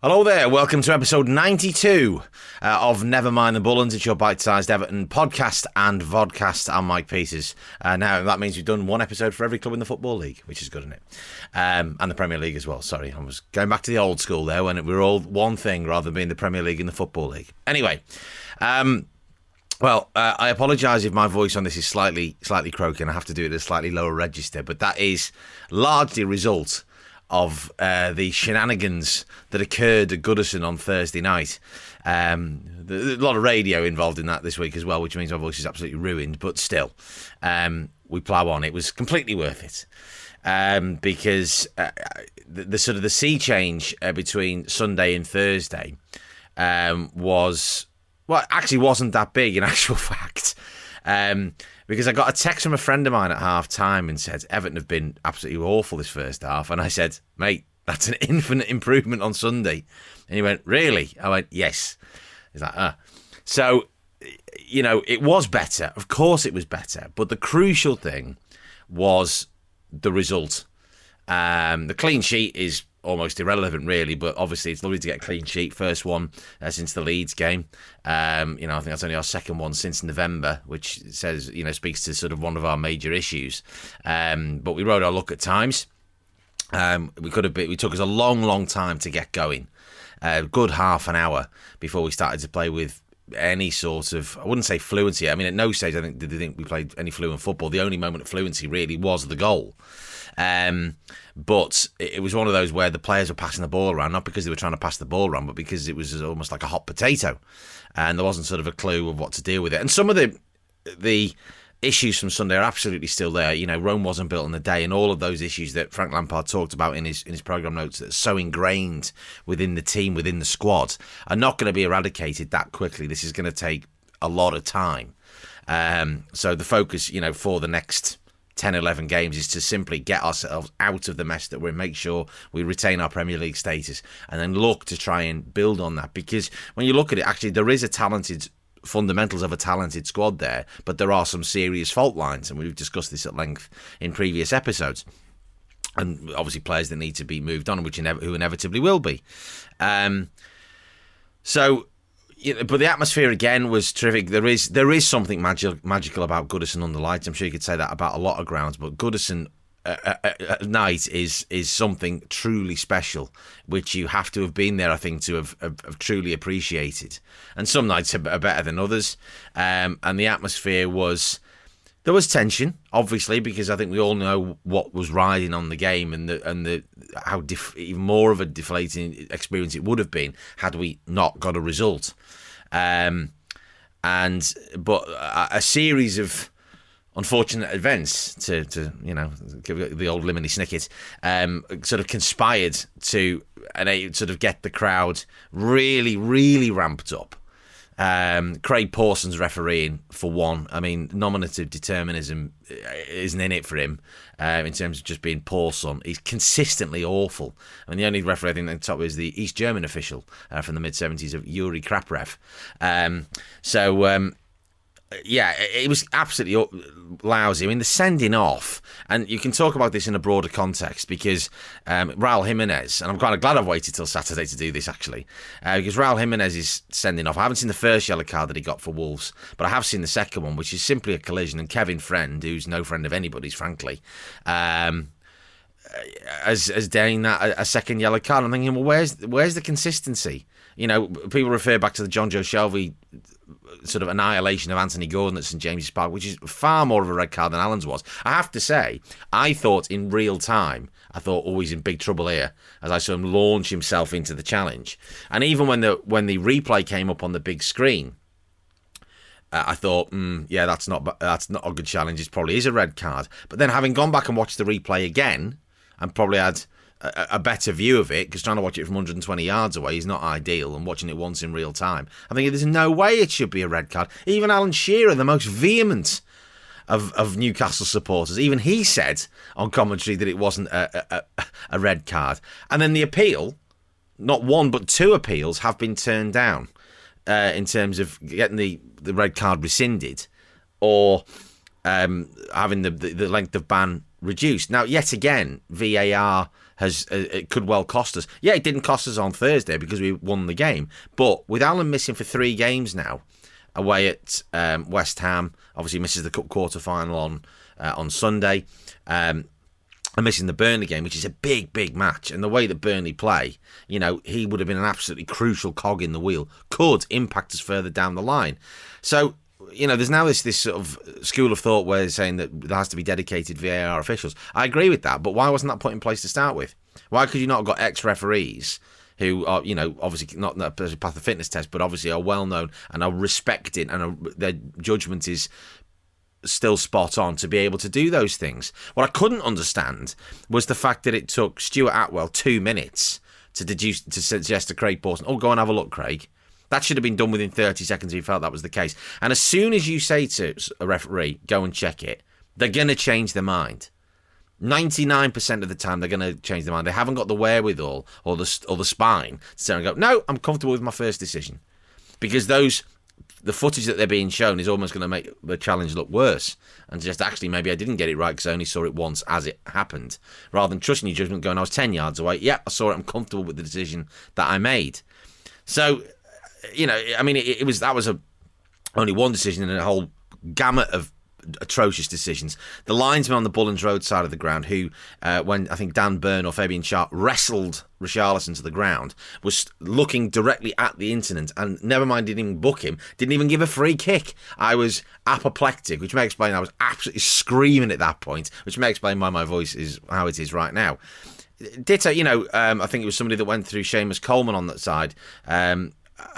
Hello there, welcome to episode 92 of Never Mind the Bullens. It's your bite-sized Everton podcast and vodcast. I'm Mike Peters. Now, that means we've done one episode for every club in the Football League, which is good, isn't it? And the Premier League as well. Sorry, I was going back to the old school there when we were all one thing rather than being the Premier League and the Football League. Anyway, I apologise if my voice on this is slightly croaky and I have to do it at a slightly lower register, but that is largely a result of the shenanigans that occurred at Goodison on Thursday night. A lot of radio involved in that this week as well, which means my voice is absolutely ruined, but still, we plough on. It was completely worth it because the sort of the sea change between Sunday and Thursday wasn't that big in actual fact. Because I got a text from a friend of mine at half-time and said, Everton have been absolutely awful this first half. And I said, mate, that's an infinite improvement on Sunday. And he went, really? I went, yes. He's like, So, you know, it was better. Of course it was better. But the crucial thing was the result. The clean sheet is almost irrelevant, really, but obviously it's lovely to get a clean sheet. First one since the Leeds game. I think that's only our second one since November, which says, speaks to sort of one of our major issues. But we rode our luck at times. We took us a long time to get going. A good half an hour before we started to play with any sort of, I wouldn't say fluency. I mean, at no stage did they think we played any fluent football. The only moment of fluency really was the goal. But it was one of those where the players were passing the ball around, not because they were trying to pass the ball around, but because it was almost like a hot potato, and there wasn't sort of a clue of what to deal with it. And some of the issues from Sunday are absolutely still there. Rome wasn't built in a day, and all of those issues that Frank Lampard talked about in his programme notes that are so ingrained within the team, within the squad, are not going to be eradicated that quickly. This is going to take a lot of time. So the focus, for the next 10, 11 games is to simply get ourselves out of the mess that we're in, make sure we retain our Premier League status, and then look to try and build on that. Because when you look at it, actually, there is fundamentals of a talented squad there, but there are some serious fault lines, and we've discussed this at length in previous episodes. And obviously players that need to be moved on, who inevitably will be. But the atmosphere again was terrific. There is something magical about Goodison under lights. I'm sure you could say that about a lot of grounds, but Goodison at night is something truly special, which you have to have been there, I think, to have truly appreciated. And some nights are better than others. And the atmosphere there was tension, obviously, because I think we all know what was riding on the game and how even more of a deflating experience it would have been had we not got a result. But a series of unfortunate events to give the old Limini Snicket sort of conspired to sort of get the crowd really, really ramped up. Craig Pawson's refereeing, for one. I mean, nominative determinism isn't in it for him in terms of just being Pawson. He's consistently awful. I mean, the only referee I think at the top is the East German official from the mid-70s of Yuri Kraprev. It was absolutely lousy. I mean, the sending off, and you can talk about this in a broader context because Raul Jimenez, and I'm kind of glad I've waited till Saturday to do this actually, because Raul Jimenez is sending off. I haven't seen the first yellow card that he got for Wolves, but I have seen the second one, which is simply a collision, and Kevin Friend, who's no friend of anybody's, frankly, as doing that a second yellow card. I'm thinking, well, where's the consistency? People refer back to the John Joe Shelby sort of annihilation of Anthony Gordon at St James's Park, which is far more of a red card than Allen's was. I have to say, I thought in real time, he's in big trouble here, as I saw him launch himself into the challenge. And even when the replay came up on the big screen, I thought, that's not a good challenge. It probably is a red card. But then having gone back and watched the replay again, and probably had a better view of it, because trying to watch it from 120 yards away is not ideal, and watching it once in real time, I think there's no way it should be a red card. Even Alan Shearer, the most vehement of Newcastle supporters, even he said on commentary that it wasn't a red card. And then the appeal, not one but two appeals, have been turned down in terms of getting the red card rescinded or having the length of ban reduced. Now, yet again, VAR it could well cost us. Yeah, it didn't cost us on Thursday because we won the game. But with Allen missing for 3 games now, away at West Ham, obviously misses the cup quarter final on Sunday, and missing the Burnley game, which is a big, big match. And the way that Burnley play, he would have been an absolutely crucial cog in the wheel, could impact us further down the line. So, there's now this sort of school of thought where they're saying that there has to be dedicated VAR officials. I agree with that, but why wasn't that put in place to start with? Why could you not have got ex-referees who are, obviously not pass the fitness test, but obviously are well known and are respected and their judgment is still spot on to be able to do those things. What I couldn't understand was the fact that it took Stuart Atwell 2 minutes to suggest to Craig Pawson, go and have a look, Craig. That should have been done within 30 seconds if you felt that was the case. And as soon as you say to a referee, go and check it, they're going to change their mind. 99% of the time, they're going to change their mind. They haven't got the wherewithal or the spine to say and go, no, I'm comfortable with my first decision. Because the footage that they're being shown is almost going to make the challenge look worse. And just actually, maybe I didn't get it right because I only saw it once as it happened. Rather than trusting your judgment going, I was 10 yards away. Yeah, I saw it. I'm comfortable with the decision that I made. So, that was only one decision in a whole gamut of atrocious decisions. The linesman on the Bullens Road side of the ground, who, when I think Dan Byrne or Fabian Sharp wrestled Richarlison to the ground, was looking directly at the incident and never mind didn't even book him, didn't even give a free kick. I was apoplectic, which may explain I was absolutely screaming at that point, which may explain why my voice is how it is right now. Ditto, I think it was somebody that went through Seamus Coleman on that side,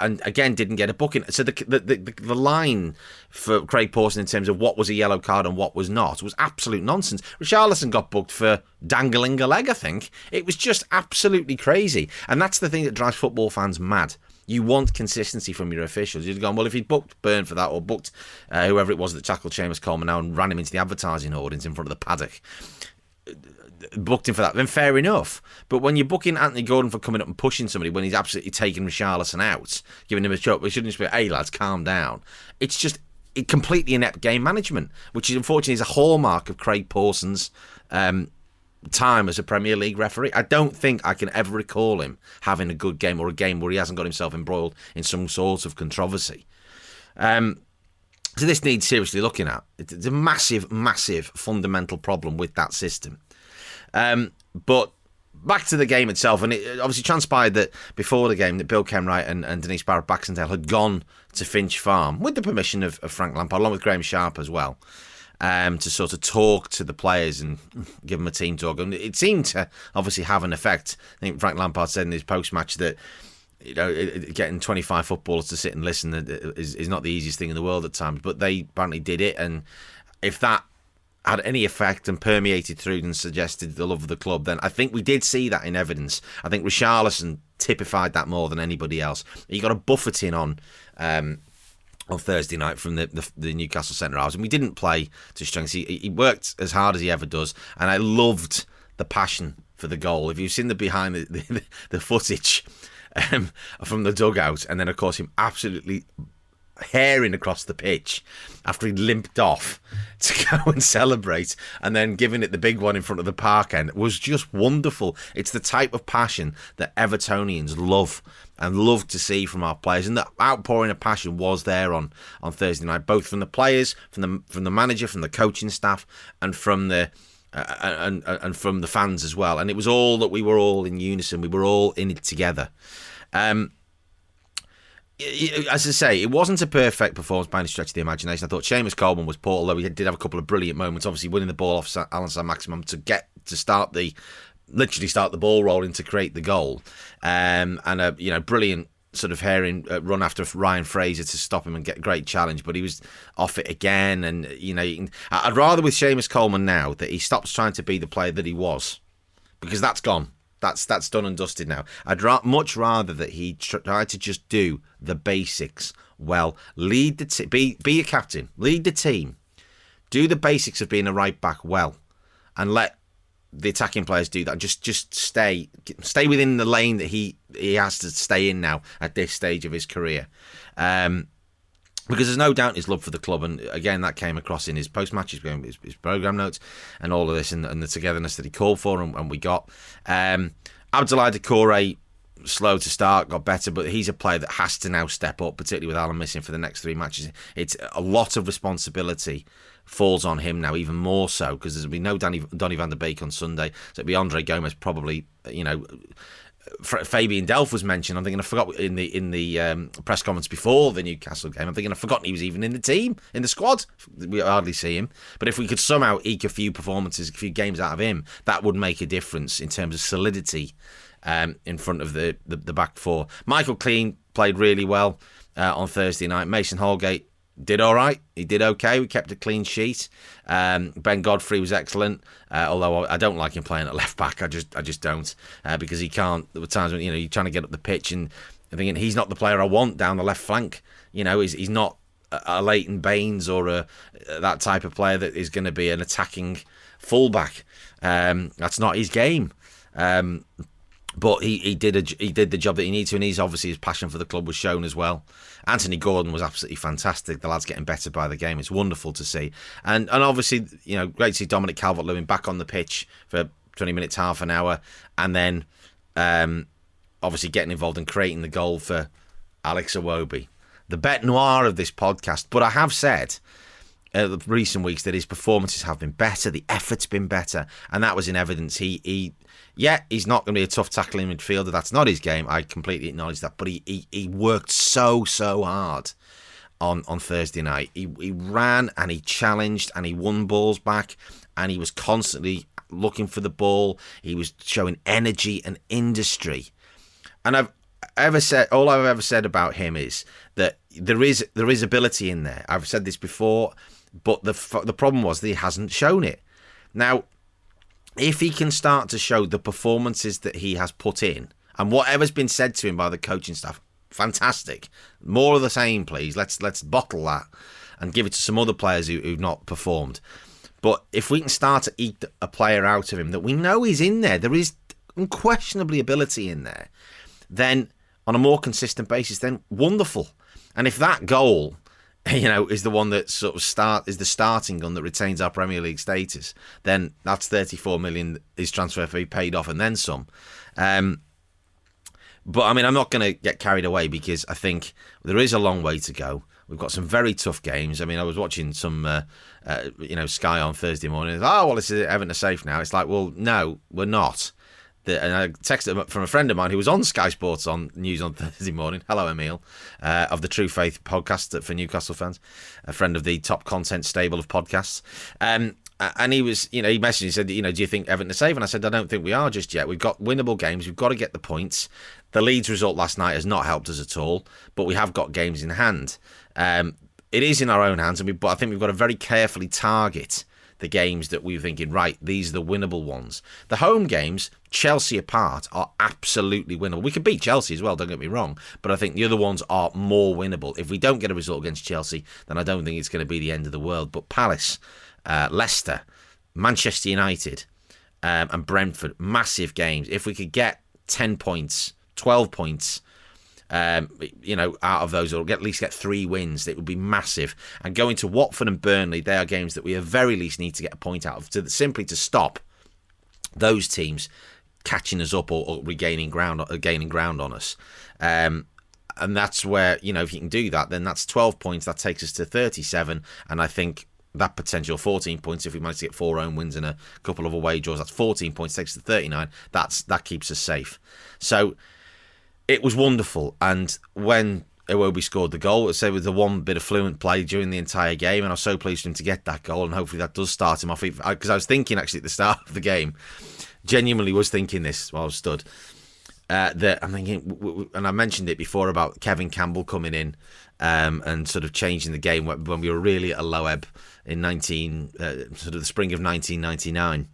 and again didn't get a booking. So the line for Craig Pawson in terms of what was a yellow card and what was not was absolute nonsense. Richarlison got booked for dangling a leg, I think. It was just absolutely crazy. And that's the thing that drives football fans mad. You want consistency from your officials. You'd gone, well, if he'd booked Byrne for that or booked whoever it was that tackled Seamus Coleman now and ran him into the advertising hoardings in front of the paddock, booked him for that, then fair enough. But when you're booking Anthony Gordon for coming up and pushing somebody when he's absolutely taking Richarlison out, giving him a choke, we shouldn't just be, hey lads, calm down. It's just completely inept game management, which is unfortunately is a hallmark of Craig Pawson's time as a Premier League referee. I don't think I can ever recall him having a good game or a game where he hasn't got himself embroiled in some sort of controversy. So this needs seriously looking at. It's a massive, massive fundamental problem with that system. But back to the game itself, and it obviously transpired that before the game that Bill Kenwright and Denise Barrett-Baxendale had gone to Finch Farm with the permission of Frank Lampard, along with Graham Sharp as well, to sort of talk to the players and give them a team talk. And it seemed to obviously have an effect. I think Frank Lampard said in his post-match that getting 25 footballers to sit and listen is not the easiest thing in the world at times, but they apparently did it. And if that had any effect and permeated through and suggested the love of the club, then I think we did see that in evidence. I think Richarlison typified that more than anybody else. He got a buffeting on Thursday night from the Newcastle centre-halves, and we didn't play to strengths. He worked as hard as he ever does, and I loved the passion for the goal. If you've seen the behind the footage from the dugout, and then of course him absolutely herring across the pitch after he limped off to go and celebrate, and then giving it the big one in front of the park end, was just wonderful. It's the type of passion that Evertonians love and love to see from our players, and that outpouring of passion was there on Thursday night, both from the players, from the manager, from the coaching staff, and from the and from the fans as well. And it was all that we were all in unison. We were all in it together. As I say, it wasn't a perfect performance by any stretch of the imagination. I thought Seamus Coleman was poor, although he did have a couple of brilliant moments. Obviously, winning the ball off Alan Saint-Maximin to start the ball rolling to create the goal, and a brilliant sort of herring run after Ryan Fraser to stop him and get a great challenge, but he was off it again. And I'd rather with Seamus Coleman now that he stops trying to be the player that he was, because that's gone. That's done and dusted now. I'd much rather that he try to just do the basics well. Lead the team. Be a captain. Lead the team. Do the basics of being a right back well, and let the attacking players do that. Just stay within the lane that he has to stay in now at this stage of his career. Because there's no doubt his love for the club, and again that came across in his post-match, his programme notes, and all of this, and the togetherness that he called for, and we got. Abdoulaye Doucouré, slow to start, got better, but he's a player that has to now step up, particularly with Alan missing for the next 3 matches. It's a lot of responsibility falls on him now, even more so, because there's been no Donny van der Beek on Sunday, so it'll be Andre Gomez probably, Fabian Delph was mentioned. I'm thinking I forgot in the press conference before the Newcastle game. I'm thinking I've forgotten he was even in the team, in the squad. We hardly see him. But if we could somehow eke a few performances, a few games out of him, that would make a difference in terms of solidity in front of the back four. Michael Keane played really well on Thursday night. Mason Holgate did all right. He did okay. We kept a clean sheet. Ben Godfrey was excellent, although I don't like him playing at left back. I just don't, because he can't. There were times when you're trying to get up the pitch and I'm thinking he's not the player I want down the left flank. He's not a Leighton Baines or that type of player that is going to be an attacking fullback. That's not his game. But he did the job that he needed to, and he's obviously his passion for the club was shown as well. Anthony Gordon was absolutely fantastic. The lad's getting better by the game. It's wonderful to see, and obviously great to see Dominic Calvert-Lewin back on the pitch for 20 minutes, half an hour, and then obviously getting involved and creating the goal for Alex Iwobi, the bête noire of this podcast. But I have said the recent weeks that his performances have been better, the effort's been better, and that was in evidence. He's not going to be a tough tackling midfielder. That's not his game. I completely acknowledge that. But he worked so hard on Thursday night. He ran and he challenged and he won balls back, and he was constantly looking for the ball. He was showing energy and industry. And all I've ever said about him is that there is ability in there. I've said this before, but the problem was that he hasn't shown it. Now, if he can start to show the performances that he has put in, and whatever's been said to him by the coaching staff, fantastic. More of the same, please. Let's bottle that and give it to some other players who've not performed. But if we can start to eke a player out of him that we know is in there is unquestionably ability in there, then on a more consistent basis, then wonderful. And if that goal, is the one that sort of is the starting gun that retains our Premier League status, then that's 34 million his transfer fee paid off and then some. But I mean, I'm not going to get carried away because I think there is a long way to go. We've got some very tough games. I mean, I was watching some, Sky on Thursday morning. This is Everton are safe now. It's like, well, no, we're not. And I texted from a friend of mine who was on Sky Sports on news on Thursday morning. Hello, Emil, of the True Faith podcast for Newcastle fans, a friend of the top content stable of podcasts. And he was, he messaged me, he said, do you think Everton are safe? And I said, I don't think we are just yet. We've got winnable games. We've got to get the points. The Leeds result last night has not helped us at all, but we have got games in hand. It is in our own hands, but I think we've got to very carefully target the games that we're thinking, right, these are the winnable ones. The home games, Chelsea apart, are absolutely winnable. We could beat Chelsea as well, don't get me wrong, but I think the other ones are more winnable. If we don't get a result against Chelsea, then I don't think it's going to be the end of the world. But Palace, Leicester, Manchester United, and Brentford, massive games. If we could get 10 points, 12 points, out of those, or at least get 3 wins, it would be massive. And going to Watford and Burnley, they are games that we at very least need to get a point out of, simply to stop those teams catching us up or gaining ground on us. And that's where, if you can do that, then that's 12 points. That takes us to 37. And I think that potential 14 points, if we manage to get 4 home wins and a couple of away draws, that's 14 points, takes us to 39. That keeps us safe. So it was wonderful. And when Iwobi scored the goal, it was the one bit of fluent play during the entire game, and I was so pleased for him to get that goal, and hopefully that does start him off. Because I was thinking, actually, at the start of the game, genuinely was thinking this while I was stood, that I'm thinking, and I mentioned it before about Kevin Campbell coming in and sort of changing the game when we were really at a low ebb in the spring of 1999.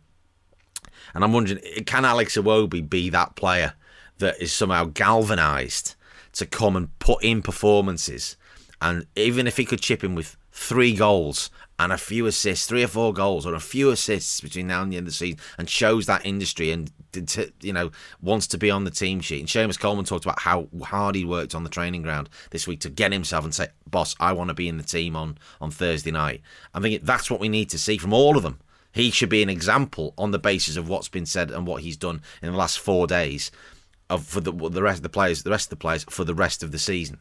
And I'm wondering, can Alex Iwobi be that player that is somehow galvanised to come and put in performances, and even if he could chip in with 3 goals and a few assists, 3 or 4 goals or a few assists between now and the end of the season, and shows that industry and wants to be on the team sheet. And Seamus Coleman talked about how hard he worked on the training ground this week to get himself and say, boss, I want to be in the team on Thursday night. I'm thinking that's what we need to see from all of them. He should be an example on the basis of what's been said and what he's done in the last 4 days for the rest of the players for the rest of the season.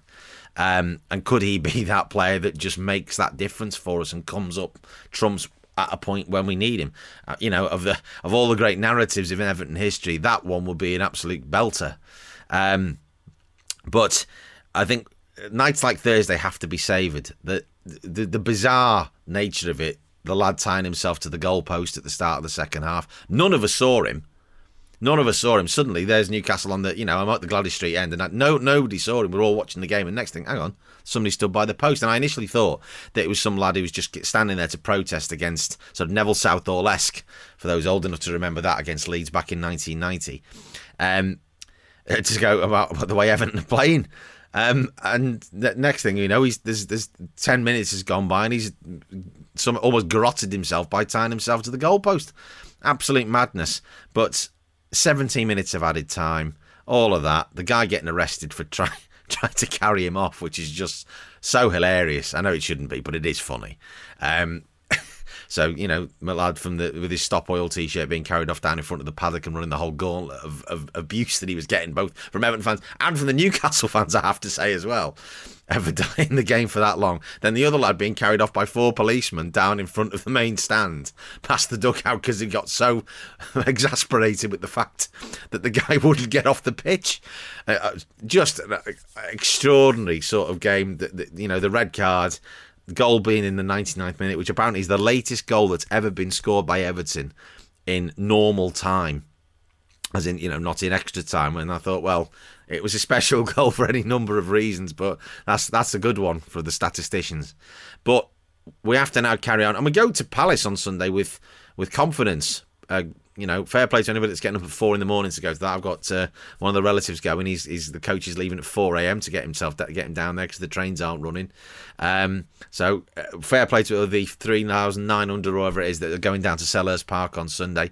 And could he be that player that just makes that difference for us and comes up trumps at a point when we need him? Of all the great narratives of Everton history, that one would be an absolute belter. But I think nights like Thursday have to be savoured. The bizarre nature of it, the lad tying himself to the goalpost at the start of the second half. None of us saw him. Suddenly, there's Newcastle on the, I'm at the Gladys Street end, and nobody saw him. We're all watching the game, and next thing, hang on, somebody stood by the post. And I initially thought that it was some lad who was just standing there to protest against sort of Neville Southall-esque, for those old enough to remember that, against Leeds back in 1990, to go about the way Everton are playing. And the next thing you know, there's 10 minutes has gone by, and he's almost garroted himself by tying himself to the goalpost. Absolute madness. But 17 minutes of added time, all of that. The guy getting arrested for trying to carry him off, which is just so hilarious. I know it shouldn't be, but it is funny. So, my lad with his Stop Oil t-shirt being carried off down in front of the paddock and running the whole gauntlet of abuse that he was getting, both from Everton fans and from the Newcastle fans, I have to say as well, ever delaying the game for that long. Then the other lad being carried off by 4 policemen down in front of the main stand, past the dugout, because he got so exasperated with the fact that the guy wouldn't get off the pitch. Just an extraordinary sort of game. The red card, the goal being in the 99th minute, which apparently is the latest goal that's ever been scored by Everton in normal time, as in, not in extra time. And I thought, well, it was a special goal for any number of reasons, but that's a good one for the statisticians. But we have to now carry on, and we go to Palace on Sunday with confidence. Fair play to anybody that's getting up at 4 a.m. to go to that. I've got one of the relatives going. He's the coach is leaving at 4 a.m. to get him down there because the trains aren't running. So fair play to the 3,900 or whatever it is that are going down to Selhurst Park on Sunday.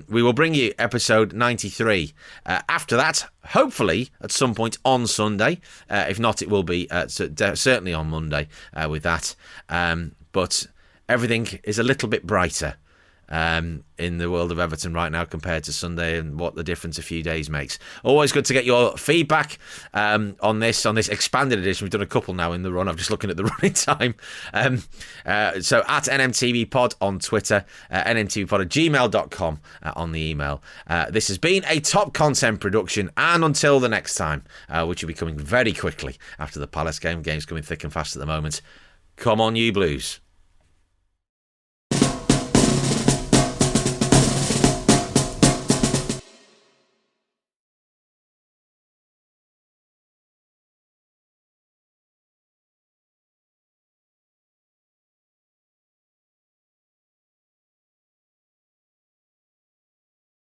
We will bring you episode 93 after that, hopefully at some point on Sunday. If not, it will be certainly on Monday with that. But everything is a little bit brighter in the world of Everton right now compared to Sunday, and what the difference a few days makes. Always good to get your feedback on this expanded edition. We've done a couple now in the run. I'm just looking at the running time. So at NMTV Pod on Twitter, nmtvpod@gmail.com on the email. This has been a Top Content production, and until the next time, which will be coming very quickly after the Palace game. Game's coming thick and fast at the moment. Come on, you Blues.